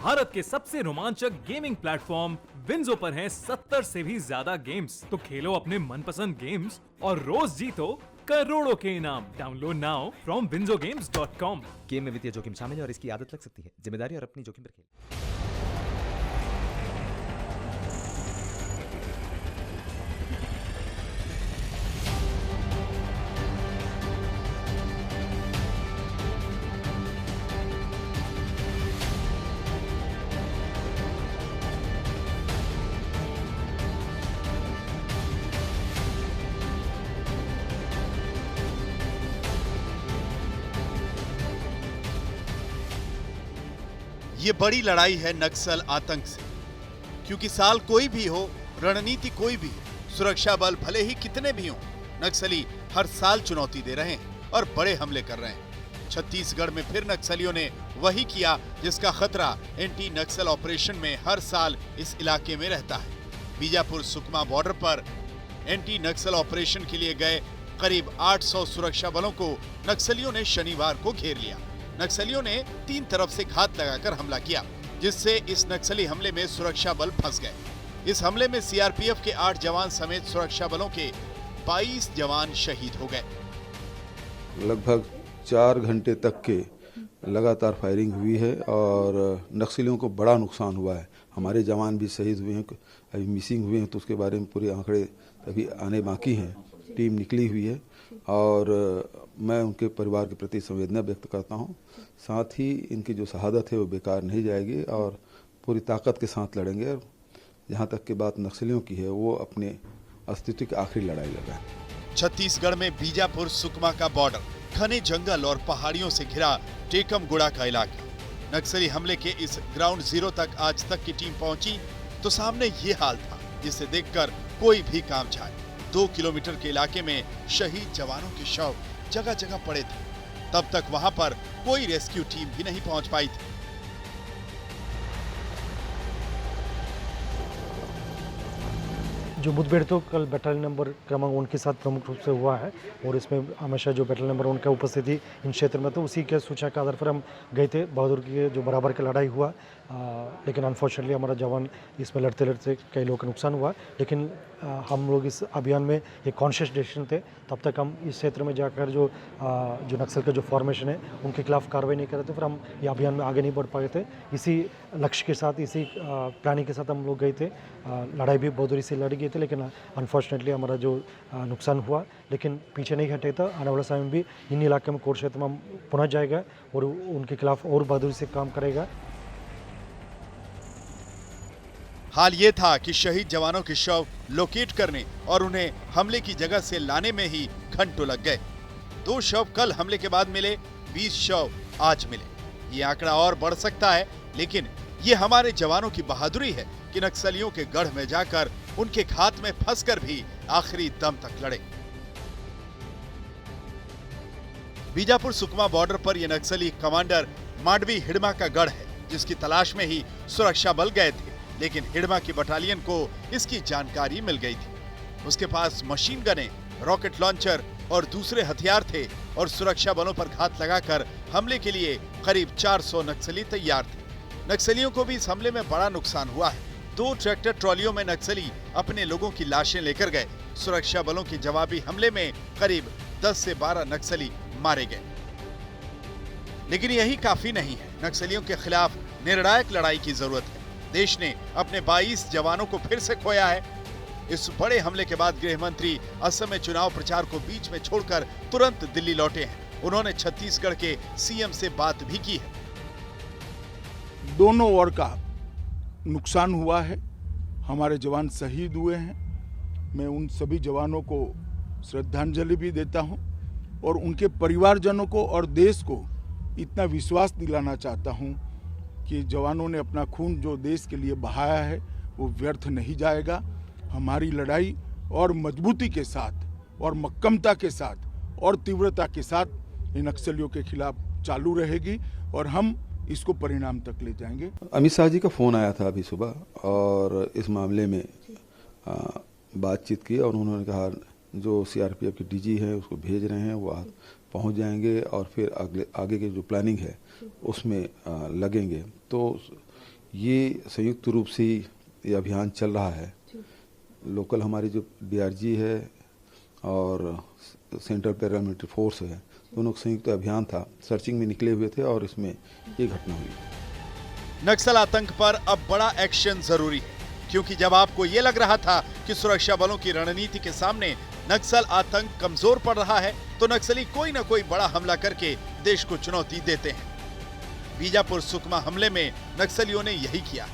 भारत के सबसे रोमांचक गेमिंग प्लेटफॉर्म विंजो पर हैं 70 से भी ज्यादा गेम्स। तो खेलो अपने मनपसंद गेम्स और रोज जीतो करोड़ों के इनाम। Download now from winzogames.com। Game में वित्तीय जोखिम शामिल है और इसकी आदत लग सकती है। जिम्मेदारी और अपनी जोखिम पर खेलें। ये बड़ी लड़ाई है नक्सल आतंक से, क्योंकि साल कोई भी हो, रणनीति कोई भी हो, सुरक्षा बल भले ही कितने भी हों, नक्सली हर साल चुनौती दे रहे हैं और बड़े हमले कर रहे हैं। छत्तीसगढ़ में फिर नक्सलियों ने वही किया जिसका खतरा एंटी नक्सल ऑपरेशन में हर साल इस इलाके में रहता है। बीजापुर सुकमा बॉर्डर पर एंटी नक्सल ऑपरेशन के लिए गए करीब 800 सुरक्षा बलों को नक्सलियों ने शनिवार को घेर लिया। नक्सलियों ने 3 तरफ से घात लगाकर हमला किया, जिससे इस नक्सली हमले में सुरक्षा बल फंस गए। इस हमले में सीआरपीएफ के 8 जवान समेत सुरक्षा बलों के 22 जवान शहीद हो गए। लगभग 4 घंटे तक के लगातार फायरिंग हुई है और नक्सलियों को बड़ा नुकसान हुआ है। हमारे जवान भी शहीद हुए हैं, अभी मिसिंग हुए हैं, तो उसके बारे में पूरे आंकड़े अभी आने बाकी हैं। टीम निकली हुई है और मैं उनके परिवार के प्रति संवेदना व्यक्त करता हूं। साथ ही इनकी जो शहादत है वो बेकार नहीं जाएगी और पूरी ताकत के साथ लड़ेंगे। और जहां तक की बात नक्सलियों की है, वो अपने अस्तित्व की आखिरी लड़ाई लड़ रहे हैं। छत्तीसगढ़ में बीजापुर सुकमा का बॉर्डर घने जंगल और पहाड़ियों से घिरा टेकमगुड़ा का इलाका। नक्सली हमले के इस ग्राउंड जीरो तक आज तक की टीम पहुंची तो सामने ये हाल था, जिसे देखकर कोई भी काम जाए। 2 किलोमीटर के इलाके में शहीद जवानों के शव जगह जगह पड़े थे। तब तक वहां पर कोई रेस्क्यू टीम भी नहीं पहुंच पाई थी। जो मुठभेड़ तो कल बटालियन नंबर क्रमांक 1 के साथ प्रमुख रूप से हुआ है और इसमें हमेशा जो बटालियन नंबर 1 का उपस्थिति इन क्षेत्र में, तो उसी के सूचना के आधार पर हम गए थे। बहादुर की जो बराबर की लड़ाई हुआ, लेकिन अनफॉर्चुनेटली हमारा जवान इसमें लड़ते लड़ते कई लोगों का नुकसान हुआ। लेकिन हम लोग इस अभियान में एक कॉन्शियस डिसीजन थे। तब तक हम इस क्षेत्र में जाकर जो नक्सल का जो फॉर्मेशन है उनके खिलाफ कार्रवाई नहीं कर रहे थे, फिर हम ये अभियान में आगे नहीं बढ़ पाए थे। इसी लक्ष्य के साथ, इसी प्लानिंग के साथ हम लोग गए थे। लड़ाई भी बहादुरी से लड़ी गई थी, लेकिन अनफॉर्चुनेटली हमारा जो नुकसान हुआ, लेकिन पीछे नहीं हटे था। आने वाले समय में भी इन इलाके में कोर क्षेत्र में हम पहुँच जाएगा और उनके खिलाफ और बहादुरी से काम करेगा। हाल ये था कि शहीद जवानों के शव लोकेट करने और उन्हें हमले की जगह से लाने में ही घंटों लग गए। 2 शव कल हमले के बाद मिले, 20 शव आज मिले। ये आंकड़ा और बढ़ सकता है, लेकिन ये हमारे जवानों की बहादुरी है कि नक्सलियों के गढ़ में जाकर उनके घात में फंसकर भी आखिरी दम तक लड़े। बीजापुर सुकमा बॉर्डर पर यह नक्सली कमांडर मांडवी हिडमा का गढ़ है, जिसकी तलाश में ही सुरक्षा बल गए थे। लेकिन हिडमा की बटालियन को इसकी जानकारी मिल गई थी। उसके पास मशीन गने, रॉकेट लॉन्चर और दूसरे हथियार थे और सुरक्षा बलों पर घात लगाकर हमले के लिए करीब 400 नक्सली तैयार थे। नक्सलियों को भी इस हमले में बड़ा नुकसान हुआ है। 2 ट्रैक्टर ट्रॉलियों में नक्सली अपने लोगों की लाशें लेकर गए। सुरक्षा बलों के जवाबी हमले में करीब 10 से 12 नक्सली मारे गए। लेकिन यही काफी नहीं है। नक्सलियों के खिलाफ निर्णायक लड़ाई की जरूरत है। देश ने अपने 22 जवानों को फिर से खोया है। इस बड़े हमले के बाद गृह मंत्री असम में चुनाव प्रचार को बीच में छोड़कर तुरंत दिल्ली लौटे हैं। उन्होंने छत्तीसगढ़ के सीएम से बात भी की है। दोनों ओर का नुकसान हुआ है, हमारे जवान शहीद हुए हैं। मैं उन सभी जवानों को श्रद्धांजलि भी देता हूं और उनके परिवारजनों को और देश को इतना विश्वास दिलाना चाहता हूं कि जवानों ने अपना खून जो देश के लिए बहाया है वो व्यर्थ नहीं जाएगा। हमारी लड़ाई और मजबूती के साथ और मक्कमता के साथ और तीव्रता के साथ इन नक्सलियों के खिलाफ चालू रहेगी और हम इसको परिणाम तक ले जाएंगे। अमित शाह जी का फोन आया था अभी सुबह और इस मामले में बातचीत की और उन्होंने कहा जो सीआरपीएफ के डीजी है उसको भेज रहे हैं, वो पहुंच जाएंगे और फिर आगे की जो प्लानिंग है उसमें लगेंगे। तो ये संयुक्त रूप से ये अभियान चल रहा है। लोकल हमारी जो डीआरजी है और सेंट्रल पैरामिलिट्री फोर्स है, दोनों का संयुक्त अभियान था। सर्चिंग में निकले हुए थे और इसमें ये घटना हुई। नक्सल आतंक पर अब बड़ा एक्शन जरूरी है, क्योंकि जब आपको ये लग रहा था कि सुरक्षा बलों की रणनीति के सामने नक्सल आतंक कमजोर पड़ रहा है, तो नक्सली कोई न कोई बड़ा हमला करके देश को चुनौती देते हैं। बीजापुर सुकमा हमले में नक्सलियों ने यही किया।